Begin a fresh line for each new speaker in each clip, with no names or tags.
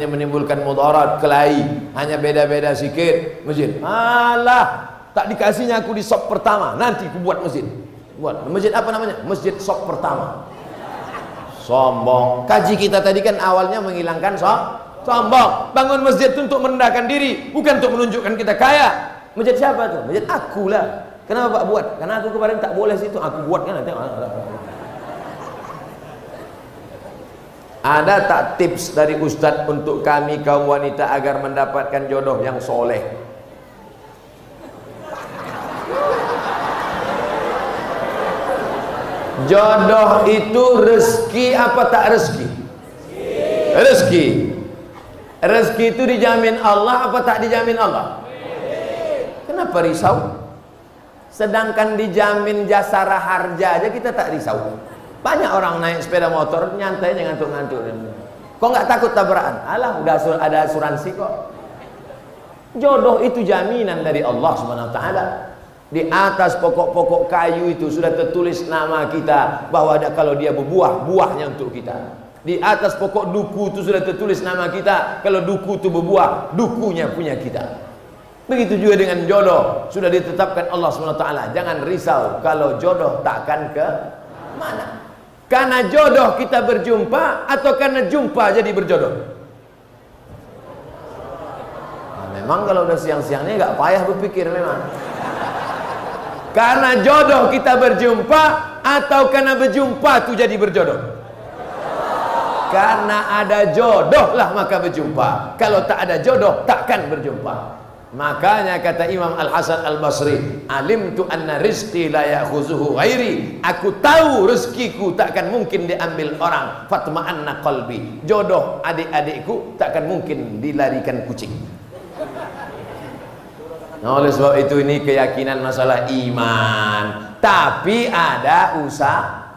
yang menimbulkan mudarat, kelahi, hanya beda-beda sikit masjid. Alah, tak dikasihnya aku di sop pertama, nanti aku buat masjid. Buat masjid apa namanya? Masjid sop pertama. Sombong. Kaji kita tadi kan awalnya menghilangkan sombong. Bangun masjid itu untuk merendahkan diri, bukan untuk menunjukkan kita kaya. Masjid siapa tuh? Masjid aku lah. Kenapa Pak buat? Karena aku kemarin tak boleh situ, aku buat kan. Ada tak tips dari Ustadz untuk kami kaum wanita agar mendapatkan jodoh yang soleh? Jodoh itu rezeki apa tak rezeki? Rezeki. Rezeki itu dijamin Allah apa tak dijamin Allah? Kenapa risau? Sedangkan dijamin jasara harja aja kita tak risau. Banyak orang naik sepeda motor nyantai ngantuk-ngantuk. Kok nggak takut tabrakan? Alah, udah ada asuransi kok. Jodoh itu jaminan dari Allah Subhanahu wa taala. Di atas pokok-pokok kayu itu sudah tertulis nama kita, bahwa kalau dia berbuah, buahnya untuk kita. Di atas pokok duku itu sudah tertulis nama kita, kalau duku itu berbuah, dukunya punya kita. Begitu juga dengan jodoh, sudah ditetapkan Allah Subhanahu wa taala. Jangan risau kalau jodoh takkan ke mana. Karena jodoh kita berjumpa atau karena jumpa jadi berjodoh? Nah, memang kalau udah siang-siangnya nggak payah berpikir memang. Karena jodoh kita berjumpa atau karena berjumpa tuh jadi berjodoh? Karena ada jodoh lah maka berjumpa. Kalau tak ada jodoh takkan berjumpa. Makanya kata Imam Al-Hasan Al-Basri, alimtu anna rizqi la ya'khuzuhu ghairi. Aku tahu rezekiku takkan mungkin diambil orang. Fatma'anna qalbi. Jodoh adik-adikku takkan mungkin dilarikan kucing. Nah, oleh sebab itu ini keyakinan masalah iman. Tapi ada usaha.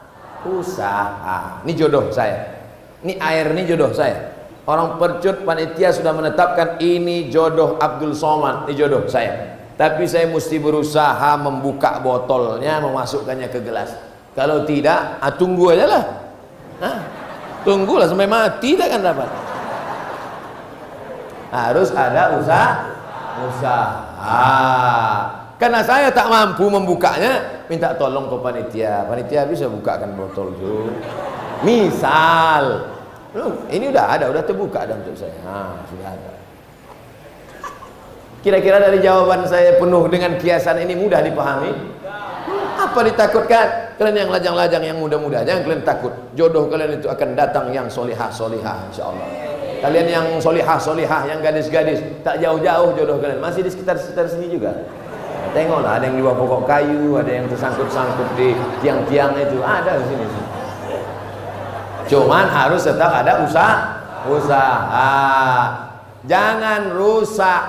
Ini jodoh saya. Ini air, ini jodoh saya. Orang Percut panitia sudah menetapkan ini jodoh Abdul Somad, ini jodoh saya. Tapi saya mesti berusaha membuka botolnya, memasukkannya ke gelas. Kalau tidak, tunggu aja lah. Tunggulah sampai mati tak akan dapat. Harus ada usaha. Karena saya tak mampu membukanya, minta tolong ke panitia. Panitia bisa bukakan botol itu. Misal ini udah terbuka dan untuk saya. Sudah ada. Kira-kira dari jawaban saya penuh dengan kiasan ini mudah dipahami? Apa ditakutkan? Kalian yang lajang-lajang, yang muda-muda, jangan kalian takut. Jodoh kalian itu akan datang yang solihah-solihah, insyaallah. Kalian yang solihah-solihah, yang gadis-gadis, tak jauh-jauh jodoh kalian, masih di sekitar sini juga. Tengoklah, ada yang di bawah pokok kayu, ada yang tersangkut-sangkut di tiang-tiang itu, ada di sini. Cuman harus tetap ada usaha. Jangan rusak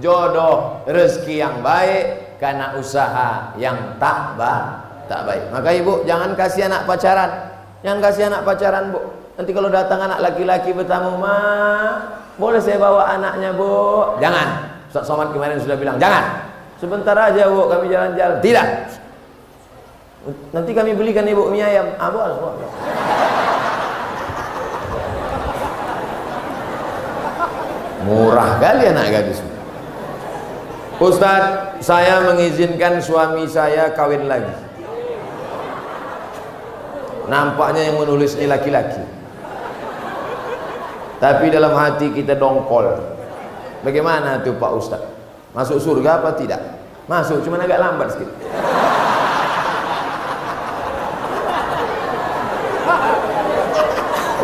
jodoh rezeki yang baik karena usaha yang tak baik. Maka ibu jangan kasih anak pacaran. Jangan kasih anak pacaran, Bu. Nanti kalau datang anak laki-laki bertamu, "Ma, boleh saya bawa anaknya, Bu?" Jangan. Ustaz Somad kemarin sudah bilang, "Jangan. Sebentar aja, Bu, kami jalan-jalan." Tidak. Nanti kami belikan Ibu mie ayam. Boleh. Murah kali anak gadis. Ustaz, saya mengizinkan suami saya kawin lagi. Nampaknya yang menulis ini laki-laki, tapi dalam hati kita dongkol. Bagaimana tuh Pak Ustaz? Masuk surga apa tidak? Masuk, cuma agak lambat sedikit.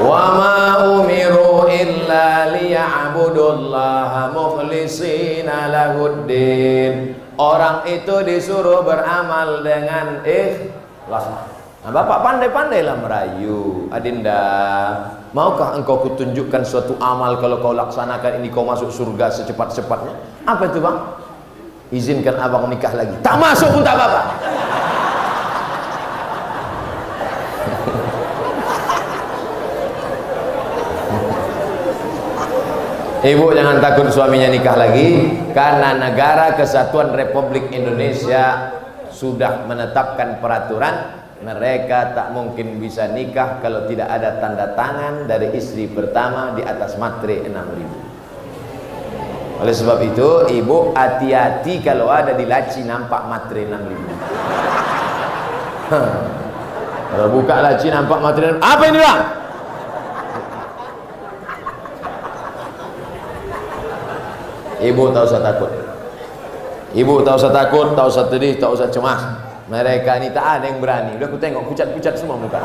Wa ma umiru illa liya'budullaha mukhlishina lahuddin. Orang itu disuruh beramal dengan ikhlas. Nah, Bapak pandai-pandailah merayu. Adinda, maukah engkau kutunjukkan suatu amal, kalau kau laksanakan ini kau masuk surga secepat-cepatnya? Apa itu, Bang? Izinkan abang nikah lagi. Tak masuk pun tak apa-apa. Ibu jangan takut suaminya nikah lagi, karena Negara Kesatuan Republik Indonesia sudah menetapkan peraturan Mereka tak mungkin bisa nikah kalau tidak ada tanda tangan dari istri pertama di atas matre 6.000. Oleh sebab itu, ibu hati-hati kalau ada di laci nampak matre 6.000. Kalau buka laci nampak matre 6.000. Apa ini bang? Ibu tak usah takut. Ibu tak usah takut, tak usah sedih, tak usah cemas. Mereka ini tak ada yang berani. Udah aku tengok pucat-pucat semua muka.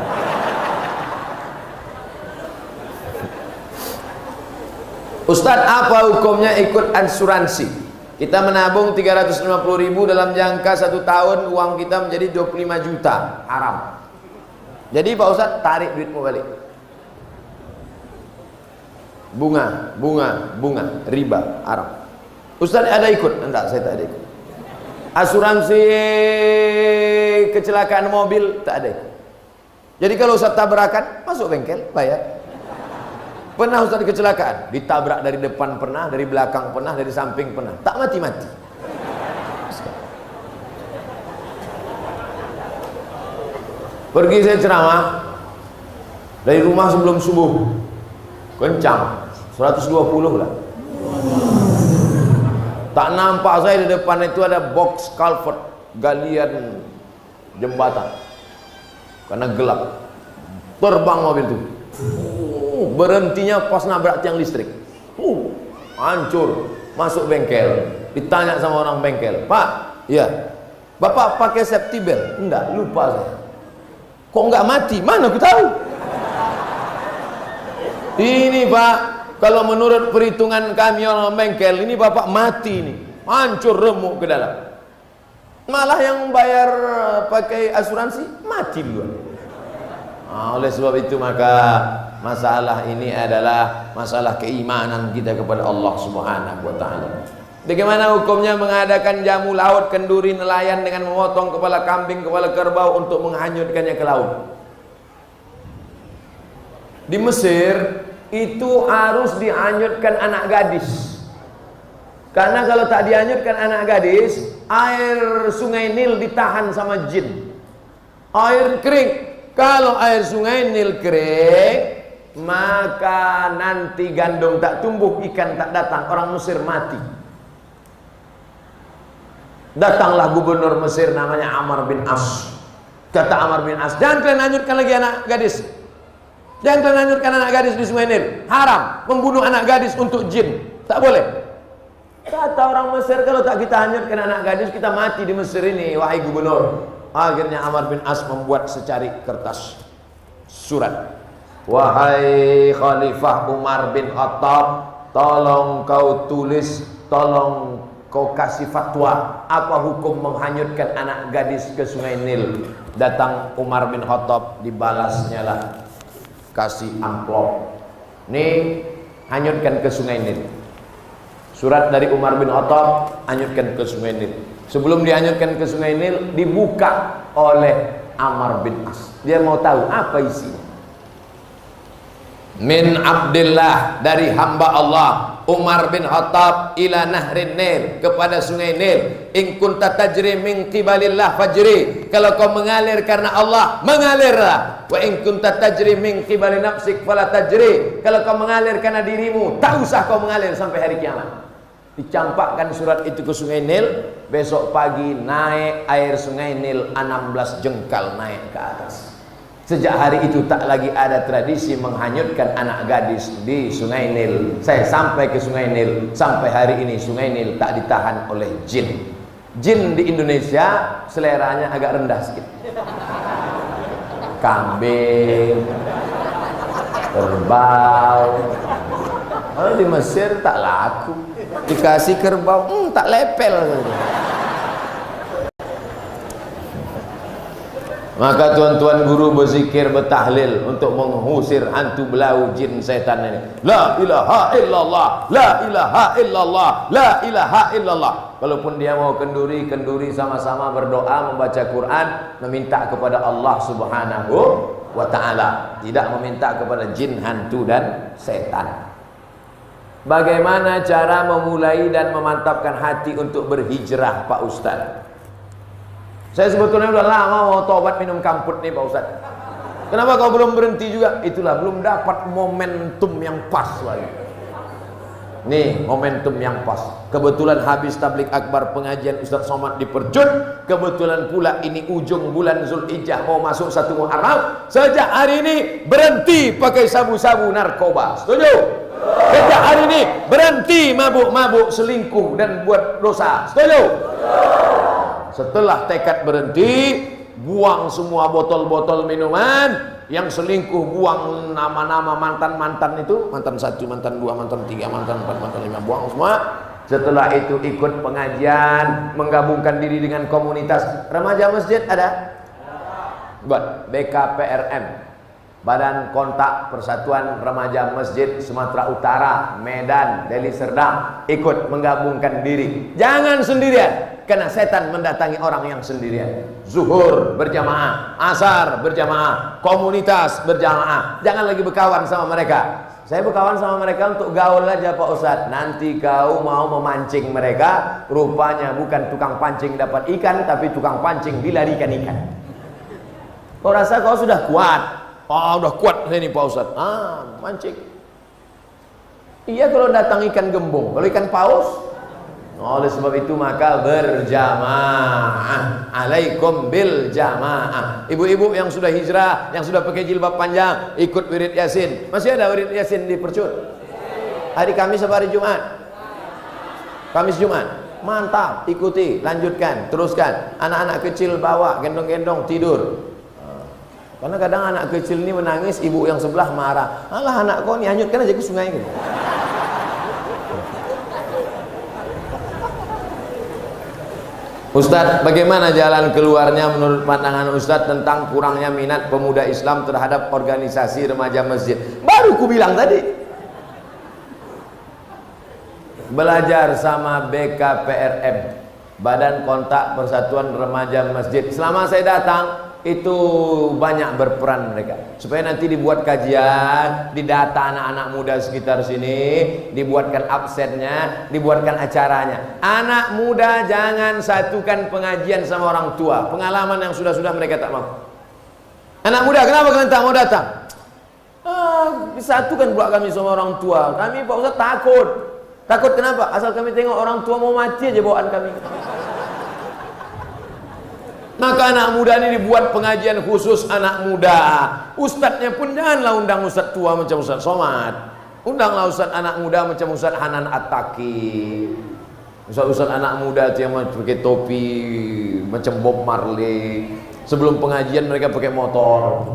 Ustaz, apa hukumnya ikut asuransi? Kita menabung 350.000 dalam jangka 1 tahun, uang kita menjadi 25 juta. Haram. Jadi Pak Ustaz, tarik duitmu balik. Bunga, riba, haram. Ustaz ada ikut? Enggak, saya tak ada ikut. Asuransi kecelakaan mobil tak ada. Jadi kalau Ustaz tabrakan, masuk bengkel, bayar. Pernah Ustaz kecelakaan, ditabrak dari depan pernah, dari belakang pernah, dari samping pernah, tak mati-mati. Pergi saya ceramah dari rumah sebelum subuh, kencang 120 lah. Tak nampak saya di depan itu ada box culvert, galian jembatan, karena gelap. Terbang mobil itu, berhentinya pas nabrak tiang listrik, hancur. Masuk bengkel, ditanya sama orang bengkel, Pak, ya, Bapak pakai safety belt? Enggak, lupa saya. Kok enggak mati? Mana aku tahu. Ini Pak, kalau menurut perhitungan kami orang bengkel, ini Bapak mati ini, hancur remuk ke dalam. Malah yang bayar pakai asuransi mati duluan. Oleh sebab itu maka masalah ini adalah masalah keimanan kita kepada Allah Subhanahu wa taala. Bagaimana hukumnya mengadakan jamu laut, kenduri, nelayan dengan memotong kepala kambing, kepala kerbau untuk menghanyutkannya ke laut? Di Mesir itu harus dihanyutkan anak gadis. Karena kalau tak dihanyutkan anak gadis, air sungai Nil ditahan sama jin. Air kering. Kalau air sungai Nil kering, maka nanti gandum tak tumbuh, ikan tak datang, orang Mesir mati. Datanglah gubernur Mesir namanya Amr bin As. Kata Amr bin As, jangan kalian hanyutkan lagi anak gadis. Jangan kalian hanyutkan anak gadis di sungai Nil. Haram membunuh anak gadis untuk jin. Tak boleh. Kata orang Mesir, kalau tak kita hanyutkan anak gadis, kita mati di Mesir ini, wahai gubernur. Akhirnya Amr bin As membuat secari kertas surat. Wahai Khalifah Umar bin Khattab, tolong kau tulis, tolong kau kasih fatwa, apa hukum menghanyutkan anak gadis ke sungai Nil. Datang Umar bin Khattab, dibalasnya lah, kasih amplop, nih hanyutkan ke sungai Nil. Surat dari Umar bin Khattab, hanyutkan ke sungai Nil. Sebelum dihanyutkan ke sungai Nil, dibuka oleh Amr bin As. Dia mau tahu apa isinya. Min Abdillah, dari hamba Allah Umar bin Khattab, ila nahrin Nil, kepada sungai Nil. In kunta tajri min qibalillah fajri, kalau kau mengalir karena Allah, mengalirlah. Wa in kunta tajri min qibali nafsik fala tajri, kalau kau mengalir karena dirimu, tak usah kau mengalir sampai hari kiamat. Dicampakkan surat itu ke sungai Nil. Besok pagi naik air sungai Nil 16 jengkal naik ke atas. Sejak hari itu tak lagi ada tradisi menghanyutkan anak gadis di sungai Nil. Saya sampai ke sungai Nil, sampai hari ini sungai Nil tak ditahan oleh jin. Jin di Indonesia seleranya agak rendah sedikit. Kambing, kerbau. Kalau di Mesir tak laku. Dikasih kerbau, tak lepel. Maka tuan-tuan guru berzikir, bertahlil untuk mengusir hantu belau jin setan ini. La ilaha illallah, la ilaha illallah, la ilaha illallah. Kalaupun dia mau kenduri, kenduri sama-sama berdoa, membaca Quran, meminta kepada Allah Subhanahu wa ta'ala, tidak meminta kepada jin, hantu dan setan. Bagaimana cara memulai dan memantapkan hati untuk berhijrah, Pak Ustaz? Saya sebetulnya udah lama mau tobat minum kamput nih Pak Ustadz. Kenapa kau belum berhenti juga? Itulah, belum dapat momentum yang pas lagi. Nih momentum yang pas. Kebetulan habis tablik akbar pengajian Ustadz Somad di Percut. Kebetulan pula ini ujung bulan Zulhijjah mau masuk 1 Muharram. Sejak hari ini berhenti pakai sabu-sabu narkoba. Setuju? Sejak hari ini berhenti mabuk-mabuk, selingkuh dan buat dosa. Setuju? Setelah tekad berhenti, buang semua botol-botol minuman. Yang selingkuh buang nama-nama mantan-mantan itu, mantan 1, mantan 2, mantan 3, mantan 4, mantan 5, buang semua. Setelah itu ikut pengajian, menggabungkan diri dengan komunitas remaja masjid. Ada? Buat BKPRM, Badan Kontak Persatuan Remaja Masjid Sumatera Utara, Medan, Deli Serdang. Ikut menggabungkan diri. Jangan sendirian, karena setan mendatangi orang yang sendirian. Zuhur berjamaah, asar berjamaah, komunitas berjamaah. Jangan lagi berkawan sama mereka. Saya berkawan sama mereka untuk gaul aja Pak Ustadz. Nanti kau mau memancing mereka, rupanya bukan tukang pancing dapat ikan, tapi tukang pancing dilarikan ikan. Kau rasa kau sudah kuat? Oh, udah kuat ini Pak Ustadz. Mancing. Iya kalau datang ikan gembung, kalau ikan paus. Oleh sebab itu maka berjamaah. Alaikum bil jamaah. Ibu-ibu yang sudah hijrah, yang sudah pakai jilbab panjang, ikut wirid Yasin. Masih ada wirid Yasin di Percut? Hari Kamis apa hari Jumat? Kamis Jumat. Mantap, ikuti, lanjutkan, teruskan. Anak-anak kecil bawa, gendong-gendong, tidur. Karena kadang anak kecil ini menangis, ibu yang sebelah marah. Alah anak kau ni, hanyutkan aja ke sungai gitu. Ustadz, bagaimana jalan keluarnya menurut pandangan Ustadz tentang kurangnya minat pemuda Islam terhadap organisasi remaja masjid? Baru ku bilang tadi. Belajar sama BKPRM, Badan Kontak Persatuan Remaja Masjid. Selama saya datang, itu banyak berperan mereka, supaya nanti dibuat kajian, didata anak-anak muda sekitar sini, dibuatkan absennya, dibuatkan acaranya. Anak muda jangan satukan pengajian sama orang tua. Pengalaman yang sudah-sudah mereka tak mau. Anak muda, kenapa kalian tak mau datang? Disatukan pula kami sama orang tua. Kami Pak Ustaz takut. Takut kenapa? Asal kami tengok orang tua mau mati aja bawaan kami. Maka anak muda ini dibuat pengajian khusus anak muda. Ustadznya pun janganlah undang ustadz tua macam Ustadz Somad. Undanglah ustadz anak muda macam Ustadz Hanan At-Taqi. Ustadz anak muda itu yang pakai topi macam Bob Marley. Sebelum pengajian mereka pakai motor,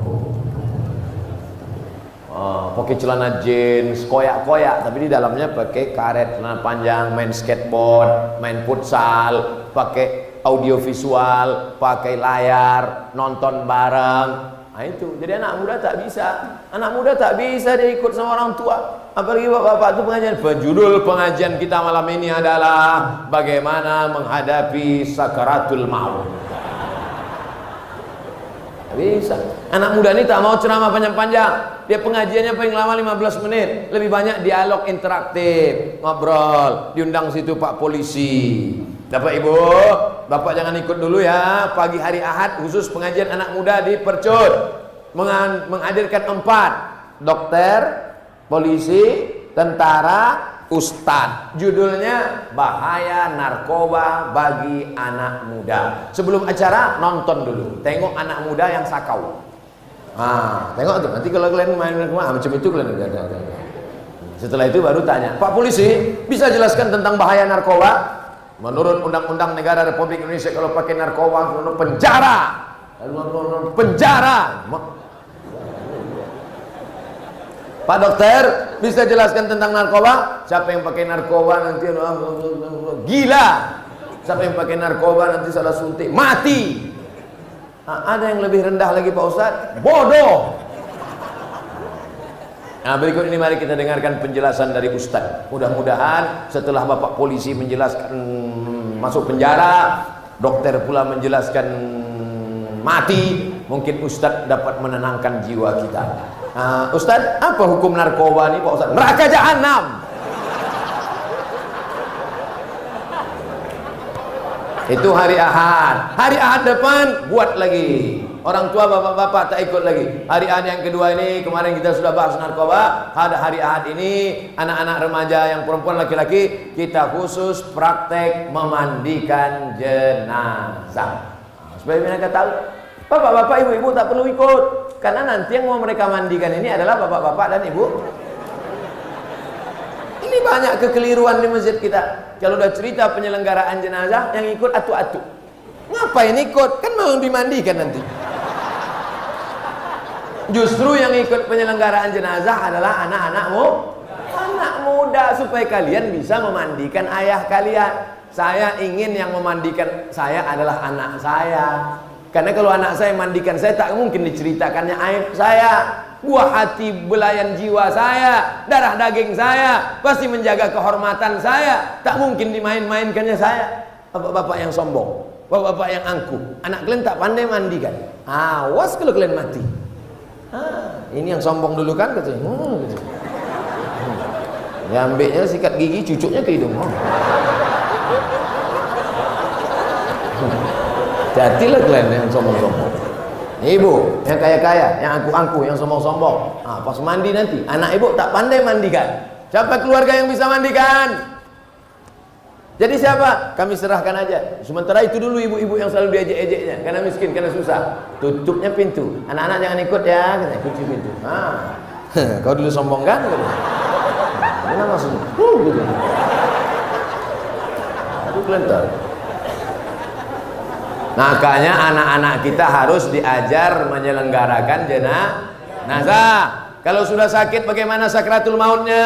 pakai celana jeans, koyak-koyak, tapi di dalamnya pakai karet, celana panjang, main skateboard, main futsal, pakai audio visual, pakai layar, nonton bareng. Nah itu, jadi anak muda tak bisa. Anak muda tak bisa dia ikut sama orang tua. Apalagi bapak-bapak itu pengajian. Judul pengajian kita malam ini adalah bagaimana menghadapi sakaratul maut. Tak bisa. Anak muda ini tak mau ceramah panjang-panjang. Dia pengajiannya paling lama 15 menit. Lebih banyak dialog interaktif, ngobrol. Diundang situ Pak Polisi. Bapak Ibu, Bapak jangan ikut dulu ya. Pagi hari Ahad khusus pengajian anak muda di Percut. Menghadirkan 4 dokter, polisi, tentara, ustadz. Judulnya bahaya narkoba bagi anak muda. Sebelum acara nonton dulu, tengok anak muda yang sakau. Tengok tuh, nanti kalau kalian main macam itu kalian ada. Setelah itu baru tanya, Pak Polisi bisa jelaskan tentang bahaya narkoba? Menurut Undang-Undang Negara Republik Indonesia, kalau pakai narkoba penjara. Penjara. Pak dokter bisa jelaskan tentang narkoba? Siapa yang pakai narkoba nanti gila. Siapa yang pakai narkoba nanti salah suntik mati. Ada yang lebih rendah lagi Pak Ustadz, bodoh. Nah berikut ini mari kita dengarkan penjelasan dari Ustadz. Mudah-mudahan setelah Bapak Polisi menjelaskan masuk penjara, dokter pula menjelaskan mati, mungkin Ustadz dapat menenangkan jiwa kita. Ustadz, apa hukum narkoba ini Pak Ustadz? Neraka jahanam. Itu hari Ahad. Hari Ahad depan buat lagi. Orang tua bapak-bapak tak ikut lagi. Hari Ahad yang kedua ini, kemarin kita sudah bahas narkoba. Ada hari Ahad ini, anak-anak remaja yang perempuan laki-laki, kita khusus praktek memandikan jenazah. Supaya mereka tahu, bapak-bapak, ibu-ibu tak perlu ikut. Karena nanti yang mau mereka mandikan ini adalah bapak-bapak dan ibu. Ini banyak kekeliruan di masjid kita. Kalau udah cerita penyelenggaraan jenazah, yang ikut atu-atu. Ngapain ikut? Kan mau dimandikan nanti. Justru yang ikut penyelenggaraan jenazah adalah anak-anakmu, anak muda, supaya kalian bisa memandikan ayah kalian. Saya ingin yang memandikan saya adalah anak saya. Karena kalau anak saya mandikan saya, tak mungkin diceritakannya aib saya. Buah hati belayan jiwa saya, darah daging saya, pasti menjaga kehormatan saya. Tak mungkin dimain-mainkannya saya. Bapak-bapak yang sombong, bapak-bapak yang angkuh, anak kalian tak pandai mandikan, awas kalau kalian mati. Ini yang sombong dulu kan katanya. Ya ambilnya sikat gigi, cucuknya ke hidung. Jadilah kalian yang sombong-sombong. Ibu yang kaya-kaya, yang angkuh-angkuh, yang sombong-sombong. Pas mandi nanti, anak ibu tak pandai mandikan. Siapa keluarga yang bisa mandikan? Jadi siapa? Kami serahkan aja. Sementara itu dulu ibu-ibu yang selalu diejek-ejeknya, karena miskin, karena susah. Tutupnya pintu. Anak-anak jangan ikut ya, katanya, kunci pintu. Kau dulu sombong kan? Mana maksudnya? Gitu. Aduh, kelentar. Makanya anak-anak kita harus diajar menyelenggarakan jenazah. Kalau sudah sakit bagaimana sakratul mautnya?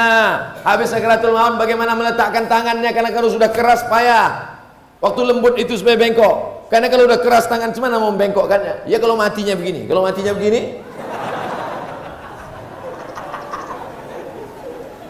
Habis sakratul maut bagaimana meletakkan tangannya? Karena kalau sudah keras payah. Waktu lembut itu supaya bengkok. Karena kalau sudah keras tangan gimana mau membengkokkannya? Ya kalau matinya begini. Kalau matinya begini,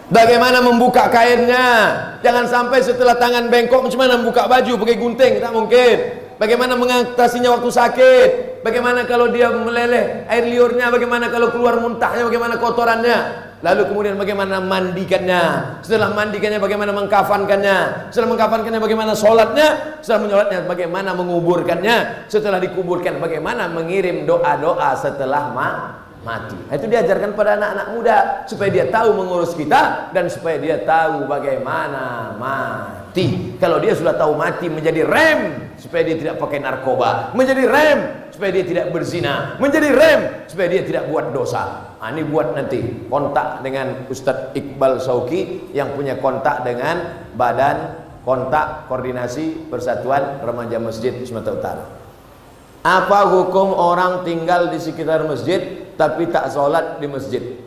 bagaimana membuka kainnya? Jangan sampai setelah tangan bengkok macam mana membuka baju pakai gunting, tak mungkin. Bagaimana mengatasinya waktu sakit? Bagaimana kalau dia meleleh air liurnya? Bagaimana kalau keluar muntahnya? Bagaimana kotorannya? Lalu kemudian bagaimana mandikannya? Setelah mandikannya bagaimana mengkafankannya? Setelah mengkafankannya bagaimana sholatnya? Setelah menyolatnya bagaimana menguburkannya? Setelah dikuburkan bagaimana mengirim doa-doa setelah mati. Itu diajarkan pada anak-anak muda supaya dia tahu mengurus kita dan supaya dia tahu bagaimana mati. Kalau dia sudah tahu mati, menjadi rem supaya dia tidak pakai narkoba, menjadi rem supaya dia tidak berzina, menjadi rem supaya dia tidak buat dosa. Ini buat nanti kontak dengan Ustadz Iqbal Sauki yang punya kontak dengan Badan Kontak Koordinasi Persatuan Remaja Masjid Sumatera Utara. Apa hukum orang tinggal di sekitar masjid tapi tak sholat di masjid?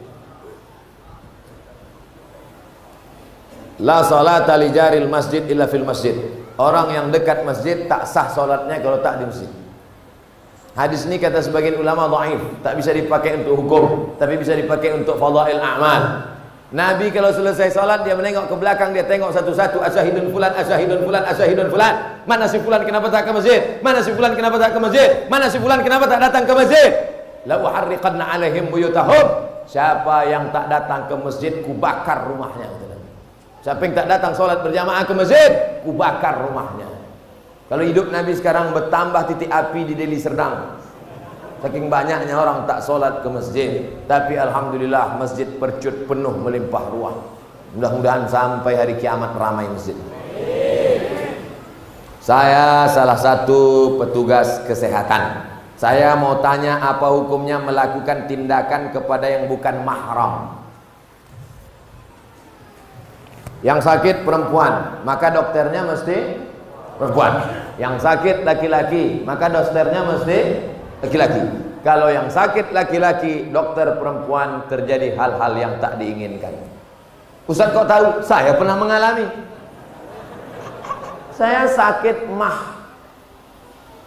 La salata li jaril masjid illa fil masjid. Orang yang dekat masjid tak sah sholatnya kalau tak di masjid. Hadis ini kata sebagian ulama dhaif, tak bisa dipakai untuk hukum, tapi bisa dipakai untuk fadail a'mal. Nabi kalau selesai sholat dia menengok ke belakang, dia tengok satu-satu, asyahidun fulan, asyahidun fulan, asyahidun fulan. Mana si fulan kenapa tak ke masjid? Mana si fulan kenapa tak ke masjid? Mana si fulan kenapa tak datang ke masjid? La uharriqanna alaihim buyutahum. Siapa yang tak datang ke masjid, kubakar rumahnya. Siapa yang tak datang sholat berjamaah ke masjid, kubakar rumahnya. Kalau hidup Nabi sekarang bertambah titik api di Deli Serdang. Saking banyaknya orang tak sholat ke masjid. Tapi alhamdulillah masjid percut penuh melimpah ruah. Mudah-mudahan sampai hari kiamat ramai masjid. Saya salah satu petugas kesehatan. Saya mau tanya apa hukumnya melakukan tindakan kepada yang bukan mahram. Yang sakit perempuan, maka dokternya mesti perempuan. Yang sakit laki-laki, maka dokternya mesti laki-laki. Kalau yang sakit laki-laki, dokter perempuan, terjadi hal-hal yang tak diinginkan. Ustaz kok tahu? Saya pernah mengalami. Saya sakit mah.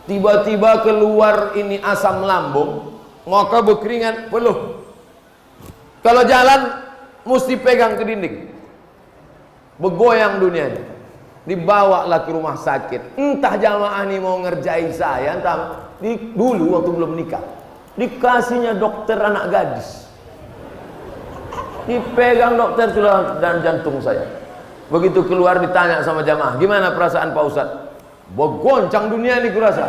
Tiba-tiba keluar ini asam lambung, maka berkeringat peluh. Kalau jalan mesti pegang ke dinding. Bergoyang dunianya. Dibawalah ke rumah sakit. Entah jamaah ini mau ngerjai saya, entah dulu waktu belum nikah. Dikasihnya dokter anak gadis. Dipegang dokter sudah dan jantung saya. Begitu keluar ditanya sama jamaah, gimana perasaan Pak Ustadz? Begoncang dunia nih kurasa.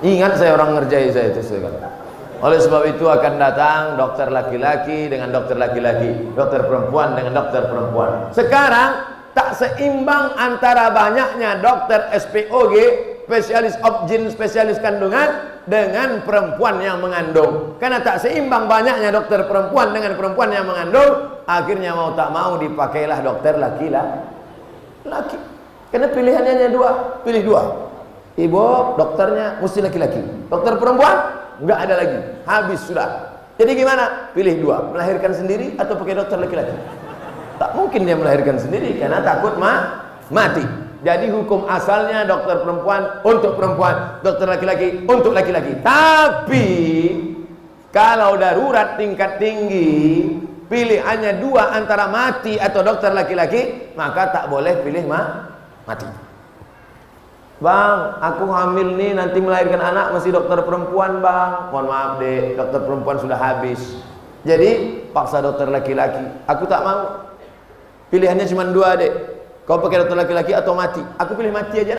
Ingat saya orang ngerjai saya itu sekali. Oleh sebab itu akan datang dokter laki-laki dengan dokter laki-laki, dokter perempuan dengan dokter perempuan. Sekarang tak seimbang antara banyaknya dokter SPOG, spesialis obgyn, spesialis kandungan, dengan perempuan yang mengandung. Karena tak seimbang banyaknya dokter perempuan dengan perempuan yang mengandung, akhirnya mau tak mau dipakailah dokter laki-laki. Karena pilihannya hanya dua, pilih dua. Ibu dokternya mesti laki-laki, dokter perempuan nggak ada lagi, habis sudah. Jadi gimana? Pilih dua, melahirkan sendiri atau pakai dokter laki-laki. Tak mungkin dia melahirkan sendiri karena takut mati. Jadi hukum asalnya dokter perempuan untuk perempuan, dokter laki-laki untuk laki-laki. Tapi kalau darurat tingkat tinggi, pilihannya dua antara mati atau dokter laki-laki, maka tak boleh pilih mati. Bang, aku hamil nih, nanti melahirkan anak masih dokter perempuan bang. Mohon maaf dek, dokter perempuan sudah habis. Jadi paksa dokter laki-laki. Aku tak mau. Pilihannya cuma dua dek. Kau pakai dokter laki-laki atau mati? Aku pilih mati aja.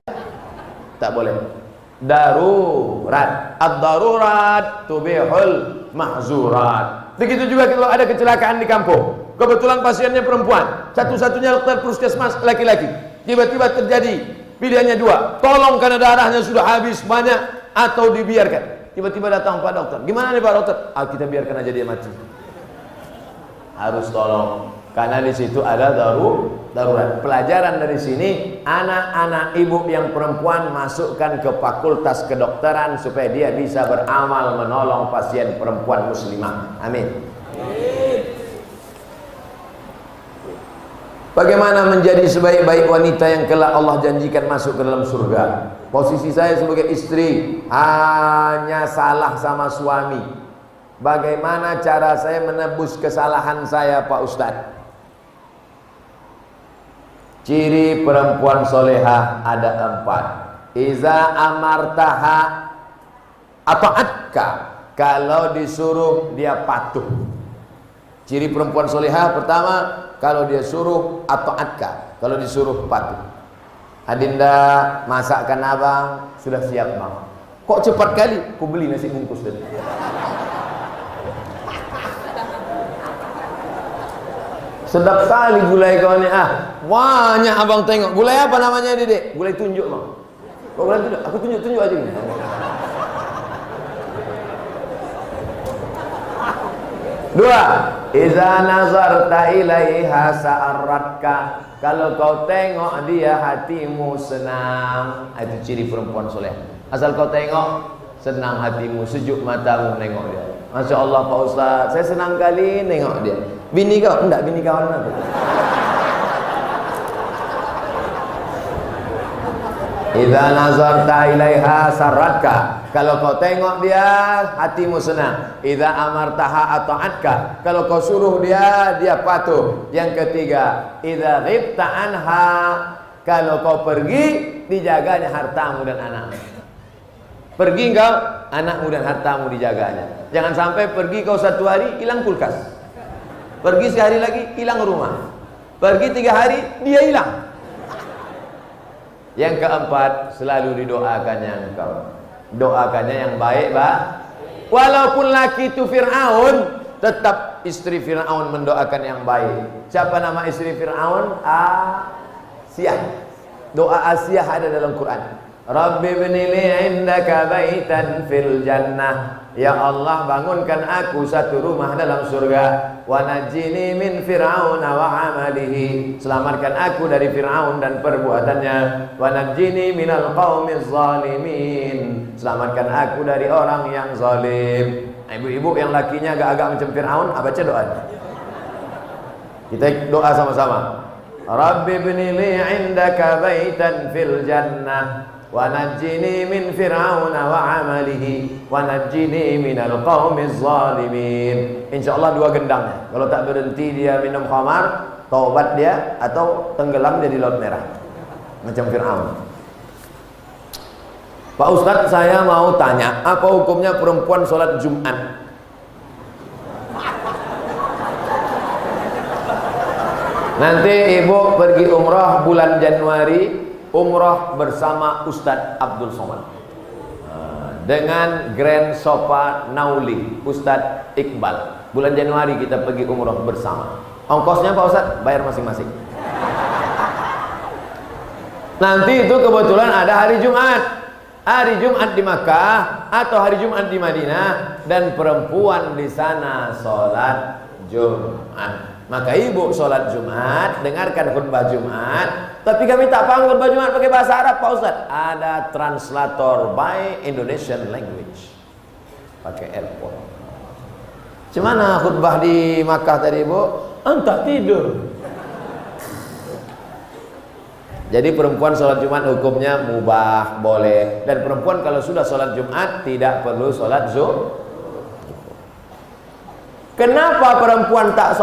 Tak boleh. Darurat. Ad-darurat tubihul mahzurat. Begitu juga kalau ada kecelakaan di kampung. Kebetulan pasiennya perempuan. Satu-satunya dokter puskesmas laki-laki. Tiba-tiba terjadi. Pilihannya dua, tolong karena darahnya sudah habis banyak, atau dibiarkan. Tiba-tiba datang Pak Dokter, gimana nih Pak Dokter? Kita biarkan aja dia mati. Harus tolong, karena di situ ada darurat. Pelajaran dari sini, anak-anak ibu yang perempuan masukkan ke fakultas kedokteran supaya dia bisa beramal menolong pasien perempuan muslimah. Amin. Bagaimana menjadi sebaik-baik wanita yang kelak Allah janjikan masuk ke dalam surga? Posisi saya sebagai istri hanya salah sama suami. Bagaimana cara saya menebus kesalahan saya Pak Ustadz? Ciri perempuan solehah ada 4. Iza amartaha ata'atka. Kalau disuruh dia patuh. Ciri perempuan solehah pertama, kalau dia suruh atau atka, kalau disuruh patuh. Adinda, masakkan abang, sudah siap bang. Kok cepat kali? Ku beli nasi bungkus tadi. Sedap kali gulai kau ni. Banyak abang tengok. Gulai apa namanya dedek? Gulai tunjuk bang. Kau gulai tunjuk? Aku tunjuk aja ni. Dua, iza nazarta ilaiha sa'aratka. Kalau kau tengok dia hatimu senang. Itu ciri perempuan soleh. Asal kau tengok senang hatimu, sejuk matamu nengok dia. Masya Allah Pak Ustaz, saya senang kali nengok dia. Bini kau? Enggak, bini kawan aku. Iza nazarta ilaiha saratka. Kalau kau tengok dia hatimu senang. Idza amartaha ata'atka. Kalau kau suruh dia patuh. Yang ketiga, idza ghibta anha. Kalau kau pergi, dijaganya hartamu dan anakmu. Pergi kau, anakmu dan hartamu dijaganya. Jangan sampai pergi kau 1 hari hilang kulkas. Pergi sehari lagi hilang rumah. Pergi 3 hari dia hilang. Yang keempat, selalu didoakannya engkau. Doakannya yang baik, Pak. Walaupun laki itu Fir'aun, tetap istri Fir'aun mendoakan yang baik. Siapa nama istri Fir'aun? Asiyah. Doa Asiyah ada dalam Quran. Rabbi ibnili indaka baitan fil jannah. Ya Allah, bangunkan aku satu rumah dalam surga. Wa najjini min fir'aun wa amalihi. Selamatkan aku dari Fir'aun dan perbuatannya. Wa najjini minal qaumiz zalimin. Selamatkan aku dari orang yang zalim. Ibu-ibu yang lakinya agak-agak macam Fir'aun, baca doa. Kita doa sama-sama. Rabbi ibnili indaka baitan fil jannah. Wa najjini min fir'auna wa amalihi wa najjini minal qaumiz zalimin. Insyaallah 2 gendangnya. Kalau tak berhenti dia minum khamar, taubat dia, atau tenggelam jadi laut merah macam Fir'aun. Pak Ustadz, saya mau tanya, apa hukumnya perempuan sholat Jumat? Nanti ibu pergi umrah bulan Januari, umrah bersama Ustadz Abdul Somad dengan Grand Sofa Nauli Ustadz Iqbal. Bulan Januari kita pergi umrah bersama. Ongkosnya Pak Ustadz bayar masing-masing. Nanti itu kebetulan ada hari Jumat. Hari Jumat di Makkah atau hari Jumat di Madinah, dan perempuan di sana sholat Jumat. Maka ibu sholat Jumat, dengarkan khutbah Jumat. Tapi kami tak paham khutbah Jumat pakai bahasa Arab Pak Ustaz. Ada translator by Indonesian language, pakai earphone. Gimana khutbah di Makkah tadi ibu? Entah tidur. Jadi perempuan sholat Jumat hukumnya mubah, boleh. Dan perempuan kalau sudah sholat Jumat tidak perlu sholat zuhur. Kenapa perempuan tak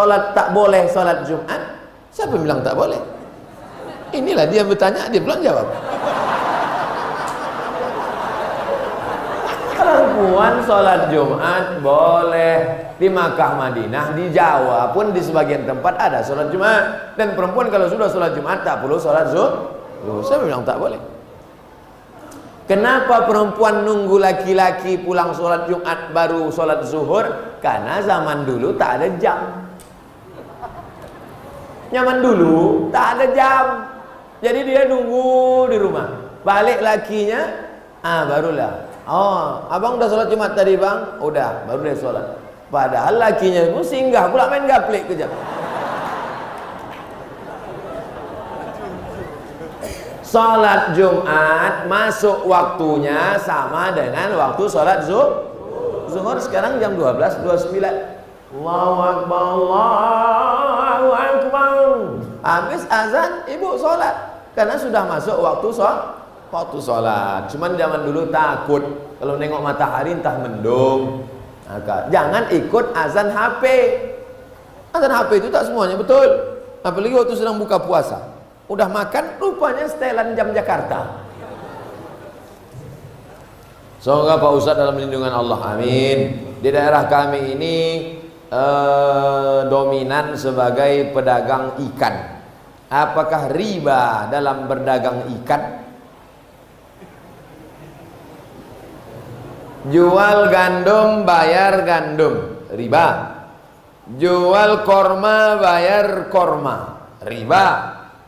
boleh sholat Jumat? Siapa bilang tak boleh? Inilah dia bertanya, dia belum jawab. Perempuan sholat Jumat boleh. Di Makkah, Madinah, di Jawa pun di sebagian tempat ada sholat Jumat. Dan perempuan kalau sudah sholat Jumat tak perlu sholat zuhur. Saya bilang tak boleh. Kenapa perempuan nunggu laki-laki pulang sholat Jumat baru sholat zuhur? Karena zaman dulu tak ada jam. Zaman dulu tak ada jam. Jadi dia nunggu di rumah. Balik lakinya, barulah. Oh, abang udah sholat Jumat tadi bang? Udah, baru dia sholat. Padahal lakinya pun singgah pula main gaplek kejap. Sholat Jumat masuk waktunya sama dengan waktu sholat zuhur. Sekarang jam 12.29. Allahu Akbar, Allahu Akbar. Habis azan ibu sholat. Karena sudah masuk waktu sholat. Cuman zaman dulu takut kalau nengok matahari entah mendung. Jangan ikut azan HP. Azan HP itu tak semuanya betul. Apalagi waktu sedang buka puasa. Udah makan rupanya setelan jam Jakarta. Semoga Pak Ustadz dalam lindungan Allah, amin. Di daerah kami ini dominan sebagai pedagang ikan. Apakah riba dalam berdagang ikan? Jual gandum bayar gandum, riba. Jual korma bayar korma, riba.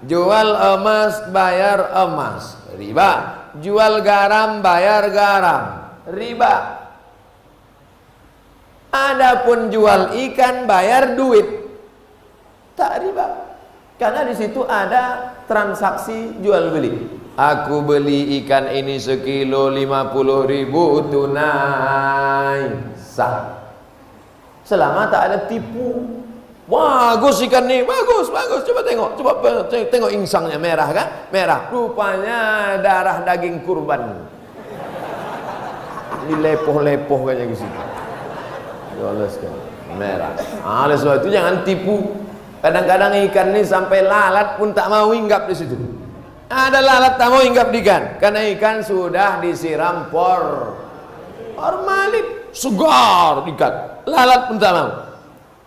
Jual emas bayar emas, riba. Jual garam bayar garam, riba. Adapun jual ikan bayar duit, tak riba. Karena di situ ada transaksi jual beli. Aku beli ikan ini sekilo 50.000 tunai, sah. Selama tak ada tipu. Bagus ikan ni, bagus. Coba tengok insangnya merah kan? Merah. Rupanya darah daging kurban. Dilepoh-lepoh kayaknya ke situ. Jelas kan? Merah. Oleh sebab itu jangan tipu. Kadang-kadang ikan ni sampai lalat pun tak mau hinggap di situ. Ada lalat tak mau hinggap di ikan karena ikan sudah disiram formalin, segar ikan. Lalat pun tak mau.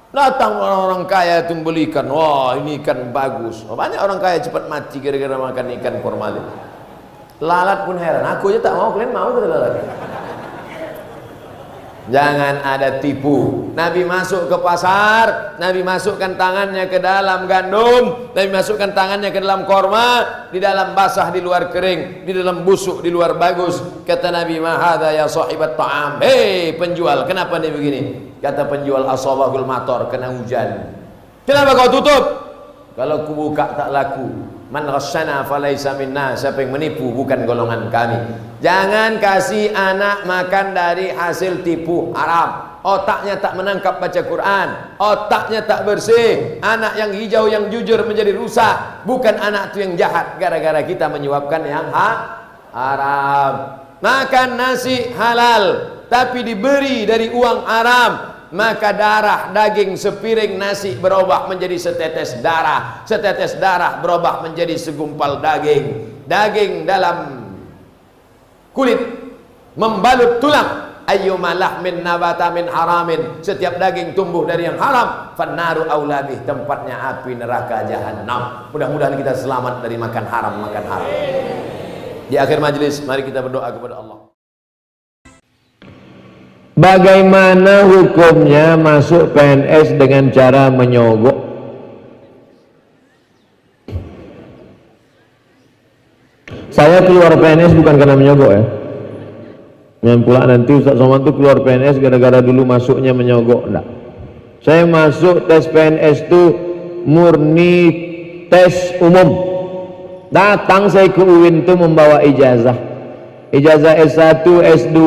Datang orang-orang kaya itu beli ikan. Wah, ini ikan bagus. Banyak orang kaya cepat mati gara-gara makan ikan formalin. Lalat pun heran. Aku aja tak mau, kalian mau kata lalat. Jangan ada tipu. Nabi masuk ke pasar, Nabi masukkan tangannya ke dalam gandum, Nabi masukkan tangannya ke dalam korma, di dalam basah di luar kering, di dalam busuk di luar bagus. Kata Nabi, "Ma hadza ya sahibat ta'am." Hei penjual, kenapa nih begini? Kata penjual, "Asabahul matar, kena hujan." Kenapa kau tutup? Kalau ku buka tak laku. Man ghasyana falaysa minna. Siapa yang menipu bukan golongan kami. Jangan kasih anak makan dari hasil tipu haram. Otaknya tak menangkap baca Quran, otaknya tak bersih. Anak yang hijau yang jujur menjadi rusak. Bukan anak itu yang jahat gara-gara kita menyuapkan yang haram. Makan nasi halal tapi diberi dari uang haram, maka darah daging sepiring nasi berubah menjadi setetes darah, setetes darah berubah menjadi segumpal daging, daging dalam kulit membalut tulang, ayyuma lahmin nabata min haramin, setiap daging tumbuh dari yang haram, fannaru aula bih, tempatnya api neraka jahanam. Mudah-mudahan kita selamat dari makan haram. Di akhir majelis mari kita berdoa kepada Allah. Bagaimana hukumnya masuk PNS dengan cara menyogok? Saya keluar PNS bukan karena menyogok ya. Yang pula nanti Ustaz Somad itu keluar PNS gara-gara dulu masuknya menyogok. Enggak. Saya masuk tes PNS itu murni tes umum. Datang saya ke UIN itu membawa ijazah. Ijazah S1, S2,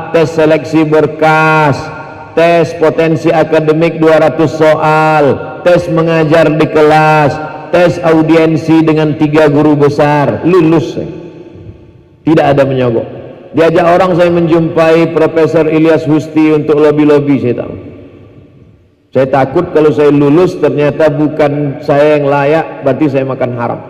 tes seleksi berkas, tes potensi akademik 200 soal, tes mengajar di kelas, tes audiensi dengan 3 guru besar, lulus saya. Tidak ada menyogok. Diajak orang saya menjumpai Profesor Ilyas Husti untuk lobby-lobby, saya tahu. Saya takut kalau saya lulus ternyata bukan saya yang layak, berarti saya makan haram.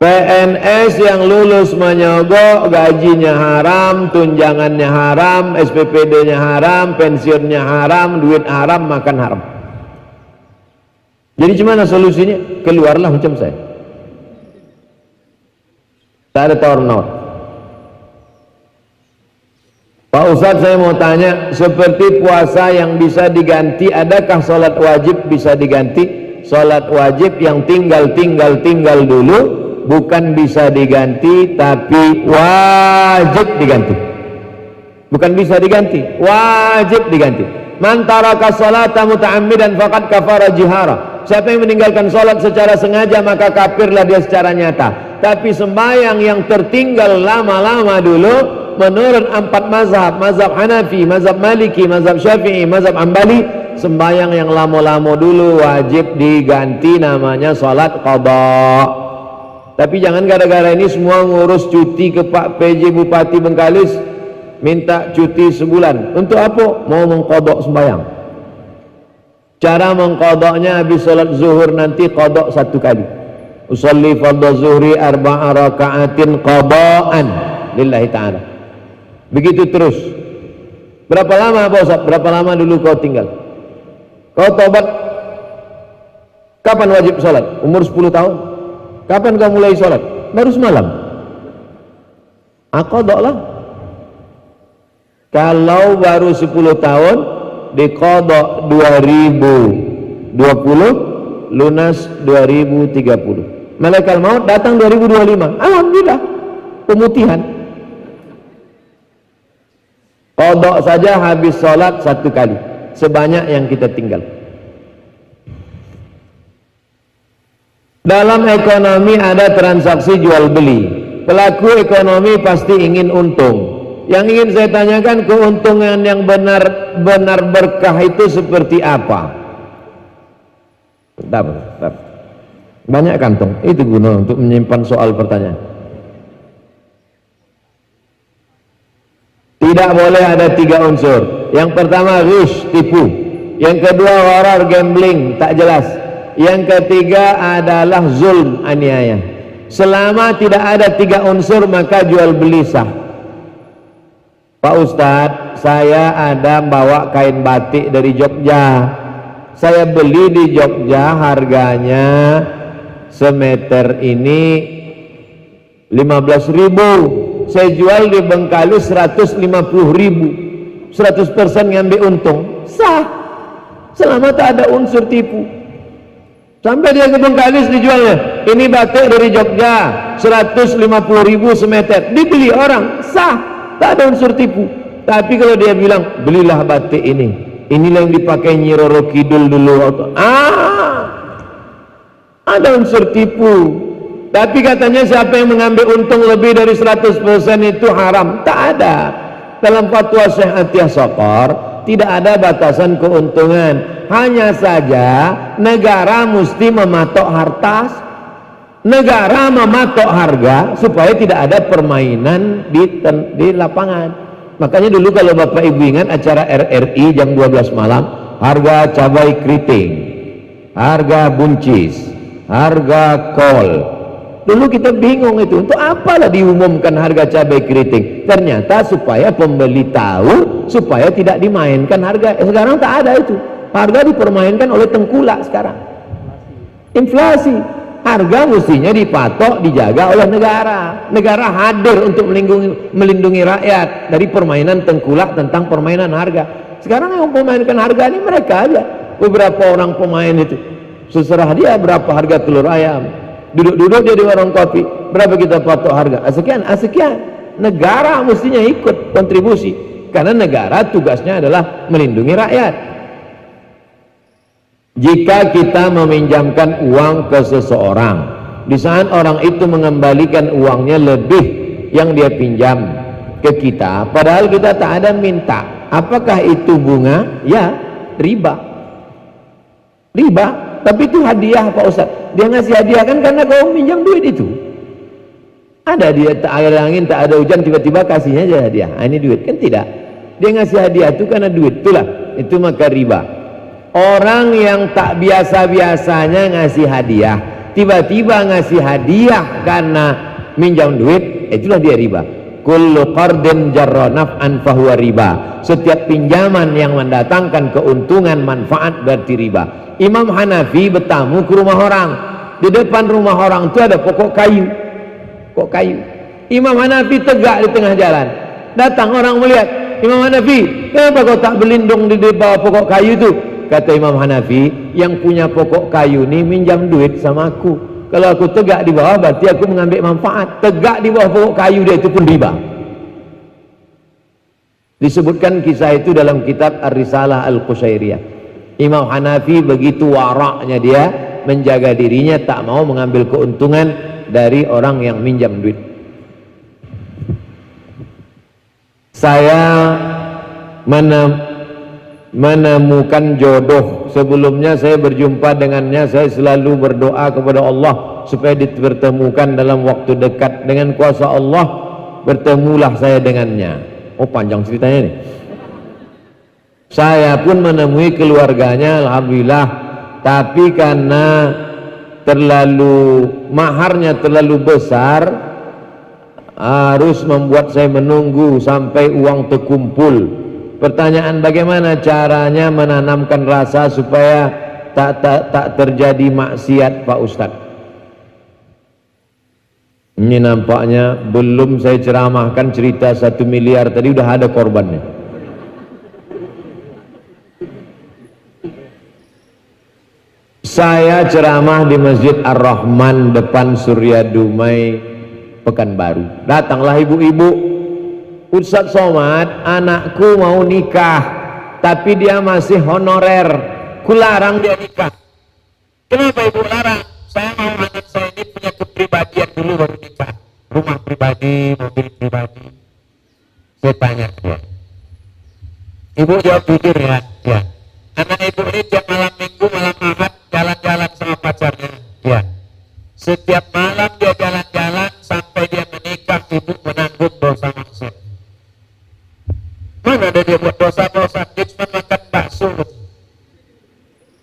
PNS yang lulus menyogok, gajinya haram, tunjangannya haram, SPPD-nya haram, pensiunnya haram, duit haram, makan haram. Jadi gimana solusinya? Keluarlah macam saya. Tak ada tawar-menawar. Pak Ustadz, saya mau tanya, seperti puasa yang bisa diganti, adakah sholat wajib bisa diganti? Sholat wajib yang tinggal dulu, bukan bisa diganti, tapi wajib diganti. Bukan bisa diganti, wajib diganti. Man taraka sholata muta'ammidan faqad kafara jihara. Siapa yang meninggalkan sholat secara sengaja maka kafirlah dia secara nyata. Tapi sembahyang yang tertinggal lama-lama dulu, menurut 4 mazhab, mazhab Hanafi, mazhab Maliki, mazhab Syafi'i, mazhab Hambali, sembahyang yang lama-lama dulu wajib diganti, namanya sholat qadha. Tapi jangan gara-gara ini semua ngurus cuti ke Pak PJ Bupati Bengkalis, minta cuti sebulan. Untuk apa? Mau mengqadha sembahyang. Cara mengqadhanya habis sholat zuhur nanti qadha 1 kali. Usolli fardhu zuhri 4 raka'atin qadha'an lillahi ta'ala. Begitu terus. Berapa lama Pak Ustaz? Berapa lama dulu kau tinggal? Kau tobat kapan wajib sholat? Umur 10 tahun. Kapan kau mulai sholat? Baru semalam. Qadha. Kalau baru 10 tahun diqadha 2020, lunas 2030. Malaikat maut datang 2025. Alhamdulillah, pemutihan. Qadha saja habis sholat 1 kali, sebanyak yang kita tinggal. Dalam ekonomi ada transaksi jual beli. Pelaku ekonomi pasti ingin untung. Yang ingin saya tanyakan, keuntungan yang benar-benar berkah itu seperti apa? Bentar. Banyak kantong, itu guna untuk menyimpan soal pertanyaan. Tidak boleh ada 3 unsur. Yang pertama ghish, tipu. Yang kedua gharar, gambling, tak jelas. Yang ketiga adalah zulm, aniaya. Selama tidak ada 3 unsur maka jual beli sah. Pak Ustadz, saya ada bawa kain batik dari Jogja. Saya beli di Jogja, harganya semeter ini 15.000. Saya jual di Bengkalis 150.000. 100% ngambil untung. Sah. Selama tak ada unsur tipu. Sampai dia ke Bengkalis dijualnya. Ini batik dari Jogja, 150.000 semeter. Dibeli orang. Sah. Tak ada unsur tipu. Tapi kalau dia bilang, belilah batik ini, inilah yang dipakai Nyi Roro Kidul dulu, ada unsur tipu. Tapi katanya siapa yang mengambil untung lebih dari 100% itu haram. Tak ada. Dalam fatwa Syekh Atiyah Saqar tidak ada batasan keuntungan. Hanya saja negara mesti mematok hartas. Negara mematok harga supaya tidak ada permainan di lapangan. Makanya dulu kalau Bapak Ibu ingat acara RRI jam 12 malam, harga cabai keriting, harga buncis, harga kol, Dulu kita bingung itu, untuk apalah diumumkan harga cabai keriting? Ternyata supaya pembeli tahu, supaya tidak dimainkan harga. Sekarang tak ada itu. Harga dipermainkan oleh tengkulak sekarang. Inflasi. Harga mestinya dipatok, dijaga oleh negara. Negara hadir untuk melindungi rakyat dari permainan tengkulak tentang permainan harga. Sekarang yang memainkan harga ini mereka aja. Beberapa orang pemain itu. Seserah dia berapa harga telur ayam. Duduk-duduk dia di warung kopi, berapa kita patok harga? Sekian, sekian. Negara mestinya ikut kontribusi, karena negara tugasnya adalah melindungi rakyat. Jika kita meminjamkan uang ke seseorang, di saat orang itu mengembalikan uangnya lebih yang dia pinjam ke kita, padahal kita tak ada minta, apakah itu bunga? Ya, riba. Riba. Tapi itu hadiah Pak Ustaz. Dia ngasih hadiah kan karena kau minjam duit itu. Ada dia tak ada angin, tak ada hujan, tiba-tiba kasihnya aja hadiah. Ini duit kan tidak. Dia ngasih hadiah itu karena duit. Itulah, itu maka riba. Orang yang tak biasa-biasanya ngasih hadiah, tiba-tiba ngasih hadiah karena minjam duit, itulah dia riba. Kullu qardin jarra naf'an fahuwa riba. Setiap pinjaman yang mendatangkan keuntungan manfaat berarti riba. Imam Hanafi bertamu ke rumah orang. Di depan rumah orang itu ada pokok kayu. Pokok kayu. Imam Hanafi tegak di tengah jalan. Datang orang melihat, Imam Hanafi, kenapa kau tak berlindung di bawah pokok kayu itu? Kata Imam Hanafi, yang punya pokok kayu ini minjam duit sama aku. Kalau aku tegak di bawah berarti aku mengambil manfaat. Tegak di bawah pokok kayu dia itu pun riba. Disebutkan kisah itu dalam kitab Ar-Risalah Al-Qushairiyah. Imam Hanafi begitu waraknya dia menjaga dirinya, tak mau mengambil keuntungan dari orang yang minjam duit. Saya menemukan jodoh. Sebelumnya saya berjumpa dengannya, saya selalu berdoa kepada Allah supaya dipertemukan dalam waktu dekat. Dengan kuasa Allah bertemulah saya dengannya. Oh, panjang ceritanya nih. Saya pun menemui keluarganya, alhamdulillah, tapi karena maharnya terlalu besar, harus membuat saya menunggu sampai uang terkumpul. Pertanyaan, bagaimana caranya menanamkan rasa supaya tak terjadi maksiat Pak Ustadz? Ini nampaknya belum saya ceramahkan cerita 1 miliar tadi udah ada korbannya. Saya ceramah di Masjid Ar-Rahman depan Surya Dumai Pekanbaru. Datanglah ibu-ibu, Ustadz Somad, anakku mau nikah tapi dia masih honorer, kularang dia nikah. Kenapa ibu larang? Saya mau anak saya ini punya kepribadian dulu baru nikah. Rumah pribadi, mobil pribadi. Saya tanya dia, ibu jawab jujur ya. Ya. Anak ibu ini tiap malam minggu, malam ahad jalan-jalan sama pacarnya. Ya. Setiap malam dia jalan-jalan sampai dia menikah, ibu menanggung dosa maksiat. Mana ada dia buat dosa-dosa? Dia cuma makan bakso.